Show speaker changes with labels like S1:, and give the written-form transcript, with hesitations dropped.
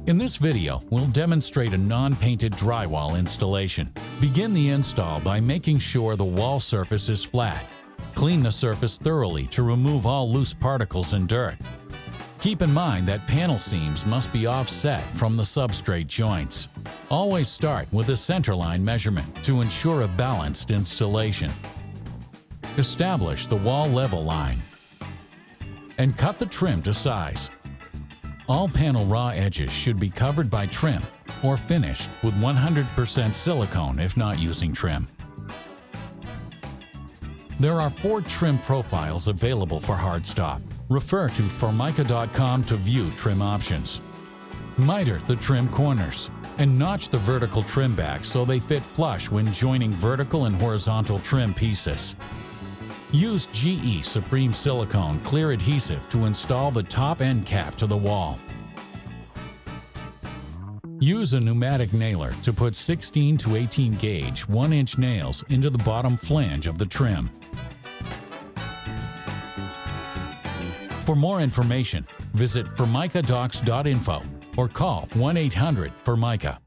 S1: In this video, we'll demonstrate a non-painted drywall installation. Begin the install by making sure the wall surface is flat. Clean the surface thoroughly to remove all loose particles and dirt. Keep in mind that panel seams must be offset from the substrate joints. Always start with a centerline measurement to ensure a balanced installation. Establish the wall level line and cut the trim to size. All panel raw edges should be covered by trim or finished with 100% silicone if not using trim. There are 4 trim profiles available for HardStop. Refer to Formica.com to view trim options. Miter the trim corners and notch the vertical trim back so they fit flush when joining vertical and horizontal trim pieces. Use GE Supreme Silicone Clear Adhesive to install the top end cap to the wall. Use a pneumatic nailer to put 16 to 18 gauge 1-inch nails into the bottom flange of the trim. For more information, visit formicadocs.info or call 1-800-FORMICA.